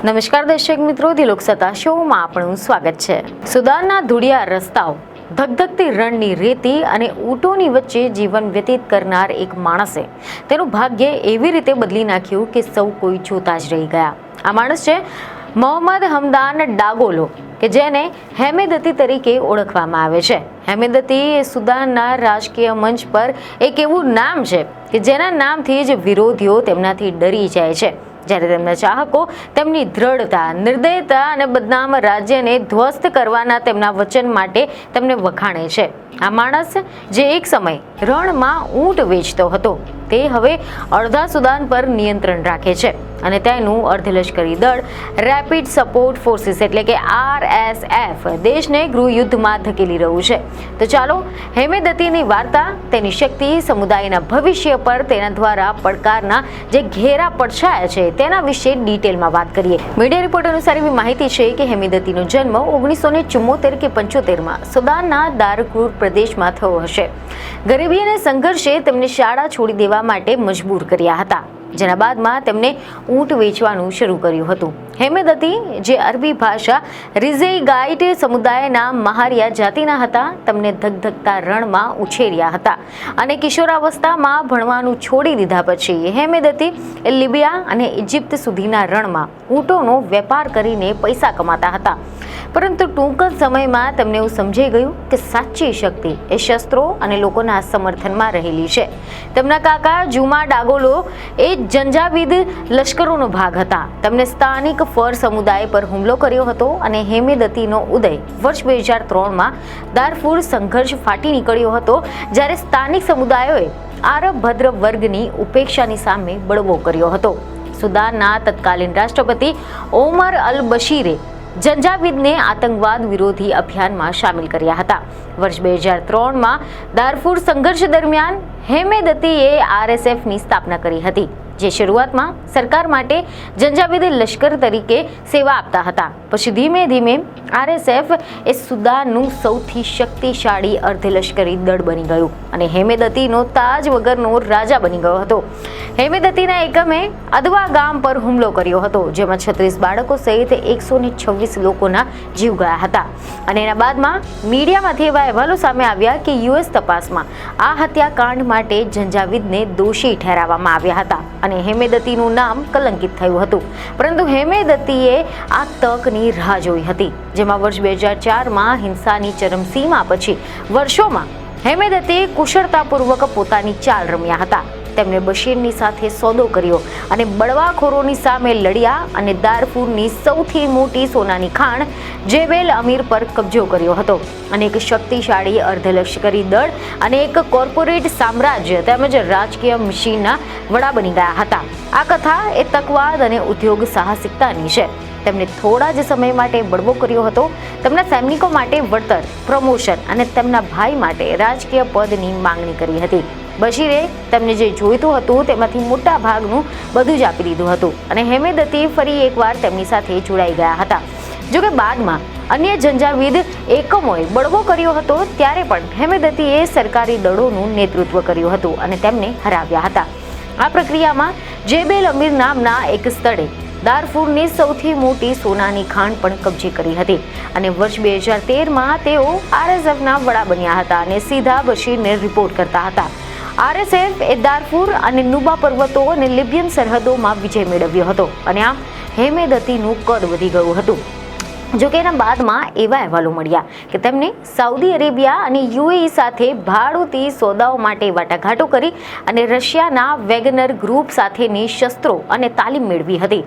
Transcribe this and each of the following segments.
નમસ્કાર દર્શક મિત્રો, દિલોક સત્તા શોમાં આપણું સ્વાગત છે। સુદાનના ધૂળિયા રસ્તાઓ, ધગધગતી રણની રેતી અને ઊંટોની વચ્ચે જીવન વ્યતીત કરનાર એક માણસે તેનું ભાગ્ય એવી રીતે બદલી નાખ્યું કે સૌ કોઈ જોતા જ રહી ગયા। આ માણસ છે મોહમ્મદ હમદાન ડાગોલો, કે જેને હેમેદતી તરીકે ઓળખવામાં આવે છે। હેમેદતી એ સુદાનના રાજકીય મંચ પર એક એવું નામ છે કે જેના નામથી જ વિરોધીઓ તેમનાથી ડરી જાય છે, જ્યારે તેમના ચાહકો તેમની દ્રઢતા, નિર્દયતા અને બદનામ રાજ્યને ધ્વસ્ત કરવાના તેમના વચન માટે તેમને વખાણે છે। આ માણસ જે એક સમય રણમાં ઊંટ વેચતો હતો, તે હવે અડધા સુદાન પર નિયંત્રણ રાખે છે અને તેનું અર્ધલશ્કરી દળ રેપિડ સપોર્ટ ફોર્સિસ એટલે કે RSF દેશને ગૃહયુદ્ધમાં ધકેલી રહ્યું છે। તો ચાલો હેમેદતીની વાર્તા, તેની શક્તિ, સમુદાયના ભવિષ્ય પર તેના દ્વારા પડકારના જે ઘેરા પડછાયા છે તેના વિશે ડિટેલમાં વાત કરીએ। મીડિયા રિપોર્ટ અનુસાર એવી માહિતી છે કે હેમેદતીનો જન્મ 1974 કે 75માં સુદાનના દારફુર પ્રદેશમાં થયો હશે। ગરીબી અને સંઘર્ષે તેમને શાળા છોડી દેવા માટે મજબૂર કર્યા હતા, જેના બાદમાં તેમને ઊંટ વેચવાનું શરૂ કર્યું હતું। હેમેદતી, જે અરબી ભાષા રિઝેઇગાઇટ સમુદાયના મહારિયા જાતિના હતા, તેમને ધગધગતા રણમાં ઉછેર્યા હતા અને કિશોરાવસ્થામાં ભણવાનું છોડી દીધા પછી હેમેદતી લિબિયા અને ઇજિપ્ત સુધીના રણમાં ઊંટોનો વેપાર કરીને પૈસા કમાતા હતા। પરંતુ ટૂંક જ સમયમાં તેમને એવું સમજાઈ ગયું કે સાચી શક્તિ એ શસ્ત્રો અને લોકોના સમર્થનમાં રહેલી છે। તેમના કાકા જુમા ડાગોલો એ જંજાવિદ લશ્કરોનો ભાગ હતા। તેમને સ્થાનિક ફર સમુદાય પર હુમલો કર્યો હતો અને હેમેદતીનો ઉદય વર્ષ 2003માં દારફુર સંઘર્ષ ફાટી નીકળ્યો હતો, જ્યારે સ્થાનિક સમુદાયોએ આરબ ભદ્ર વર્ગની ઉપેક્ષાની સામે બળવો કર્યો હતો। સુદાનના તત્કાલીન રાષ્ટ્રપતિ ઓમર અલ બશીરે જંજાવિદને આતંકવાદ વિરોધી અભિયાનમાં સામેલ કર્યા હતા। વર્ષ 2003માં દારફુર સંઘર્ષ દરમિયાન હેમેદતીએ RSFની સ્થાપના કરી હતી, જે શરૂઆતમાં સરકાર માટે જંજાવિદ લશ્કર તરીકે સેવા આપતા હતા। પછી ધીમે ધીમે RSF એ સુદાનનું સૌથી શક્તિશાળી અર્ધલશ્કરી દળ બની ગયું અને હેમેદતીનો તાજ વગરનો રાજા બની ગયો હતો। હેમેદતીના એકમે અદવા ગામ પર હુમલો કર્યો હતો, જેમાં 36 બાળકો સહિત 126 લોકોના જીવ ગયા હતા અને એના બાદમાં મીડિયામાંથી એવા અહેવાલો સામે આવ્યા કે US તપાસમાં આ હત્યાકાંડ માટે જંજાવિદને દોષી ઠેરવવામાં આવ્યા હતા અને હેમેદતીનું નામ કલંકિત થયું હતું। પરંતુ હેમેદતીએ આ તકની રાહ જોઈ હતી, જેમાં વર્ષ 2004માં હિંસાની ચરમસીમા પછી વર્ષોમાં હેમેદતીએ કુશળતાપૂર્વક પોતાની ચાલ રમ્યા હતા। તેમણે બશીરની સાથે સોદો કર્યો અને બળવાખોરોની સામે લડ્યા અને દારફુરની સૌથી મોટી સોનાની ખાણ જેબેલ અમીર પર કબજો કર્યો હતો અને એક શક્તિશાળી અર્ધલશ્કરી દળ અને એક કોર્પોરેટ સામ્રાજ્ય તેમજ રાજકીય મશીનના વડા બની ગયા હતા। આ કથા એ તકવાદ અને ઉદ્યોગ સાહસિકતાની છે। તેમને થોડા જ સમય માટે બળવો કર્યો હતો, તેમના સૈનિકો માટે વળતર, પ્રમોશન અને તેમના ભાઈ માટે રાજકીય પદની માંગણી કરી હતી। બશીરે તેમને જે જોઈતું હતું તેમાંથી મોટા ભાગનું બધું જ આપી દીધું હતું અને હેમેદતી ફરી એકવાર તેમની સાથે જોડાઈ ગયા હતા। જોકે બાદમાં અન્ય જંજાવિદ એકમોએ બળવો કર્યો હતો, ત્યારે પણ હેમેદતીએ સરકારી દળોનું નેતૃત્વ કર્યું હતું અને તેમને હરાવ્યા હતા। આ પ્રક્રિયામાં જેબેલ અમીર નામના એક સ્થળે દારફુરની સૌથી મોટી સોનાની ખાણ પણ કબજે કરી હતી અને વર્ષ 2013માં તેઓ RSFના વડા બન્યા હતા અને સીધા બશીરને રિપોર્ટ કરતા હતા। RSF એ દારફુર અને નુબા પર્વતો અને લિબિયન સરહદોમાં વિજય મેળવ્યો હતો અને આમ હેમેદતીનું કદ વધી ગયું હતું। જોકે એના બાદમાં એવા અહેવાલો મળ્યા કે તેમને સાઉદી અરેબિયા અને UAE સાથે ભાડુતી સોદાઓ માટે વાટાઘાટો કરી અને રશિયાના વેગનર ગ્રુપ સાથેની શસ્ત્રો અને તાલીમ મેળવી હતી।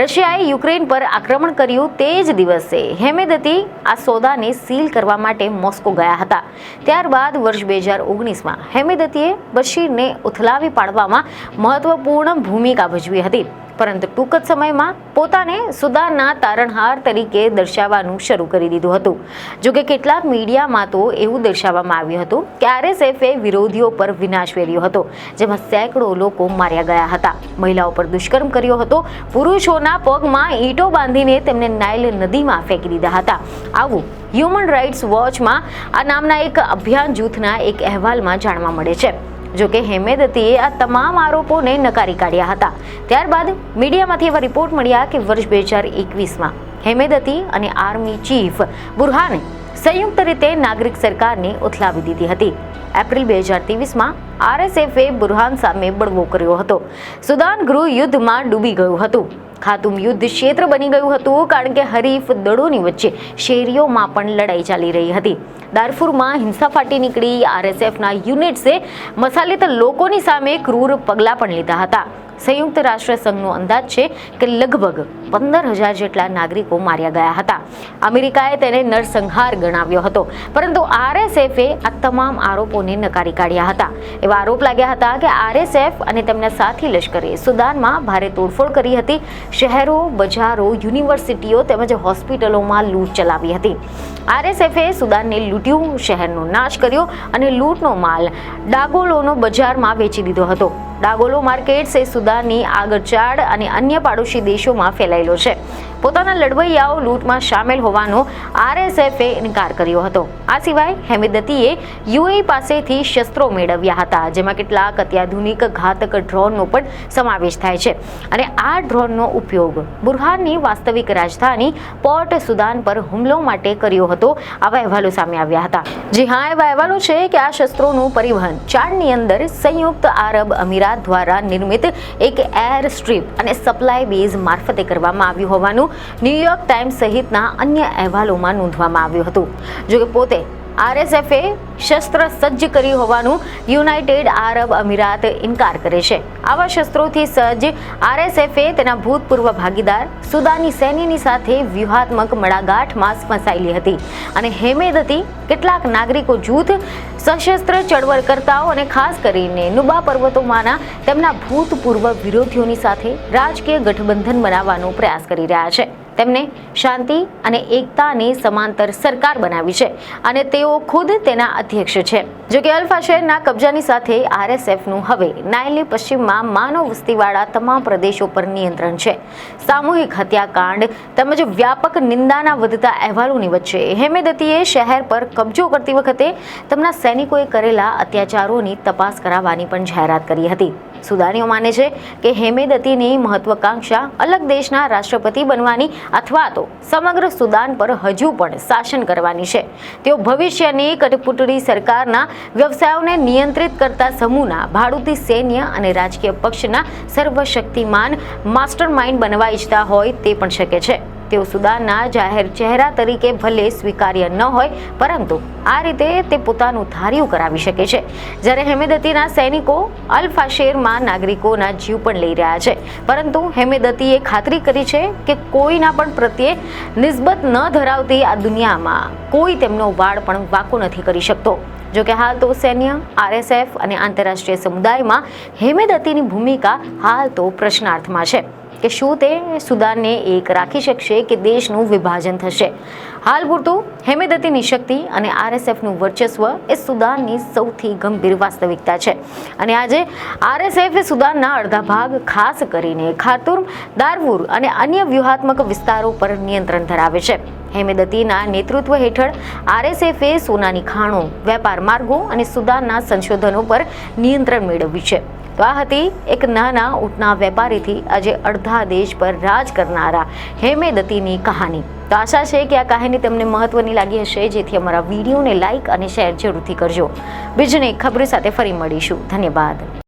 રશિયાએ યુક્રેન પર આક્રમણ કર્યું તે જ દિવસે હેમેદતી આ સોદાને સીલ કરવા માટે મોસ્કો ગયા હતા। ત્યારબાદ વર્ષ 2019માં હેમેદતીએ બશીરને ઉથલાવી પાડવામાં મહત્વપૂર્ણ ભૂમિકા ભજવી હતી, પરંતુ ટૂંક જ સમયમાં પોતાને સુદાનના તારણહાર તરીકે દર્શાવવાનું શરૂ કરી દીધું હતું। જોકે કેટલાક મીડિયામાં તો એવું દર્શાવવામાં આવ્યું હતું કે RSFએ વિરોધીઓ પર વિનાશ વેર્યો હતો, જેમાં સેંકડો લોકો માર્યા ગયા હતા, મહિલાઓ પર દુષ્કર્મ કર્યો હતો, પુરુષોના પગમાં ઈંટો બાંધીને તેમને નાઇલ નદીમાં ફેંકી દીધા હતા। આવું હ્યુમન રાઇટ્સ વોચમાં આ નામના એક અભિયાન જૂથના એક અહેવાલમાં જાણવા મળે છે। જો કે હેમેદતીએ આ તમામ આરોપોને નકારી કાઢ્યા હતા. ત્યારબાદ મીડિયામાંથી એવા રિપોર્ટ મળ્યા કે વર્ષ 2021માં હેમેદતી અને આર્મી ચીફ બુરહાને સંયુક્ત રીતે નાગરિક સરકારને ઉથલાવી દીધી હતી. એપ્રિલ 2023માં RSFએ બુરહાન સામે બળવો કર્યો હતો. સુદાન ગૃહ યુદ્ધમાં ડૂબી ગયું હતું. ખાતુમ યુદ્ધ ક્ષેત્ર બની ગયું હતું કારણ કે હરીફ દળોની વચ્ચે શેરીઓમાં પણ લડાઈ ચાલી રહી હતી. દારફુરમાં હિંસા ફાટી નીકળી. RSFના યુનિટ્સે મસાલેત લોકોની સામે ક્રૂર પગલાં પણ લીધા હતા. સંયુક્ત રાષ્ટ્ર સંઘનો અંદાજ છે કે લગભગ 15,000 જેટલા નાગરિકો માર્યા ગયા હતા. અમેરિકાએ તેને નરસંહાર ગણાવ્યો હતો, પરંતુ RSFએ આ તમામ આરોપોને નકારી કાઢ્યા હતા. એવા આરોપ લાગ્યા હતા કે RSF અને તેમના સાથી લશ્કરે સુદાનમાં ભારે તોડફોડ કરી હતી. શહેરો, બજારો, યુનિવર્સિટીઓ તેમજ હોસ્પિટલોમાં લૂંટ ચલાવી હતી. RSFએ સુદાનને લૂંટ્યું, શહેરનો નાશ કર્યો અને લૂંટનો માલ ડાગોલોનો બજારમાં વેચી દીધો હતો. ડાગોલો માર્કેટ્સ એ સુદાનની આગળચાળ અને અન્ય પાડોશી દેશોમાં ફેલાયેલો છે. પોતાના લડવૈયાઓ લૂંટમાં સામેલ હોવાનો RSFએ ઇનકાર કર્યો હતો. આ સિવાય હેમેદતીએ UAE પાસેથી શસ્ત્રો મેળવ્યા હતા, જેમાં કેટલાક અત્યાધુનિક ઘાતક ડ્રોનનો પણ સમાવેશ થાય છે. અને આ ડ્રોનનો ઉપયોગ બુરહાનની વાસ્તવિક રાજધાની પોર્ટ સુદાન પર હુમલો માટે કર્યો હતો. આવા અહેવાલો સામે આવ્યા હતા. જી હા, એવા અહેવાલો છે કે આ શસ્ત્રોનું પરિવહન ચાડની અંદર સંયુક્ત આરબ અમીરાત દ્વારા નિર્મિત એક એર સ્ટ્રીપ અને સપ્લાય બેઝ મારફતે કરવામાં આવ્યું હોવાનું ન્યૂયોર્ક ટાઈમ્સ સહિતના અન્ય અહેવાલોમાં નોંધવામાં આવ્યું હતું. જોકે પોતે RSFએ શસ્ત્ર સજ્જ કર્યું હોવાનું યુનાઇટેડ આરબ અમીરાત ઇનકાર કરે છે. આવા શસ્ત્રોથી સજ્જ RSFએ તેના ભૂતપૂર્વ ભાગીદાર સુદાની સૈન્યની સાથે વ્યૂહાત્મક મડાગાંઠમાં ફસાયેલી હતી અને હેમેદતી કેટલાક નાગરિકો જૂથ, સશસ્ત્ર ચળવળકર્તાઓ અને ખાસ કરીને નુબા પર્વતોમાંના તેમના ભૂતપૂર્વ વિરોધીઓની સાથે રાજકીય ગઠબંધન બનાવવાનો પ્રયાસ કરી રહ્યા છે. તેમને શાંતિ અને એકતાની સમાંતર સરકાર બનાવી છે અને તેઓ ખુદ તેના અધ્યક્ષ છે. જોકે અલ-ફાશરના કબજાની સાથે RSFનું હવે નાઇલની પશ્ચિમમાં માનવ વસ્તીવાળા તમામ પ્રદેશો પર નિયંત્રણ છે. સામૂહિક હત્યાકાંડ તેમજ વ્યાપક નિંદાના વધતા અહેવાલોની વચ્ચે હેમેદતીએ શહેર પર કબજો કરતી વખતે તેમના સૈનિકોએ કરેલા અત્યાચારોની તપાસ કરાવવાની પણ જાહેરાત કરી હતી. સુદાનીઓ માને છે કે હેમેદતીની મહત્વાકાંક્ષા અલગ દેશના રાષ્ટ્રપતિ બનવાની અથવા તો સમગ્ર સુદાન પર હજુ પણ શાસન કરવાની છે. તેઓ ભવિષ્યની કઠપૂતળી સરકારના વ્યવસાયોને નિયંત્રિત કરતા સમૂહના ભાડૂતી સૈન્ય અને રાજકીય પક્ષના સર્વશક્તિમાન માસ્ટરમાઇન્ડ બનવા ઈચ્છતા હોય તે પણ શક્ય છે. તેઓ સુદાનના જાહેર ચહેરા તરીકે ભલે સ્વીકાર્ય ન હોય, પરંતુ આ રીતે તે પોતાનું ધાર્યું કરાવી શકે છે. જ્યારે હેમેદતીના સૈનિકો અલ-ફાશેરમાં નાગરિકોના જીવ પણ લઈ રહ્યા છે, પરંતુ હેમેદતીએ ખાતરી કરી છે કે કોઈના પણ પ્રત્યે નિસ્બત ન ધરાવતી આ દુનિયામાં કોઈ તેમનો વાળ પણ વાંકો નથી કરી શકતો. જોકે હાલ તો સૈન્ય, RSF અને આંતરરાષ્ટ્રીય સમુદાયમાં હેમેદતીની ભૂમિકા હાલ તો પ્રશ્નાર્થમાં છે કે શું તે સુદાનને એક રાખી શકશે કે દેશનું વિભાજન થશે. હાલ પૂરતું હેમેદતીની શક્તિ અને RSFનું વર્ચસ્વ એ સુદાનની સૌથી ગંભીર વાસ્તવિકતા છે. અને આજે RSF એ સુદાનના અડધા ભાગ, ખાસ કરીને ખાર્તુમ, દારફુર અને અન્ય વ્યૂહાત્મક વિસ્તારો પર નિયંત્રણ ધરાવે છે. હેમેદતીના નેતૃત્વ હેઠળ RSFએ સોનાની ખાણો, વેપાર માર્ગો અને સુદાનના સંશોધનો પર નિયંત્રણ મેળવ્યું છે. તો આ હતી એક નાના ઊંટના વેપારીથી આજે અડધા દેશ પર રાજ કરનારા હેમેદતીની કહાની. તો આશા છે કે આ કહાની તમને મહત્વની લાગી હશે, જેથી અમારા વિડીયોને લાઇક અને શેર જરૂરથી કરજો. બીજને ખબર સાથે ફરી મળીશું. ધન્યવાદ.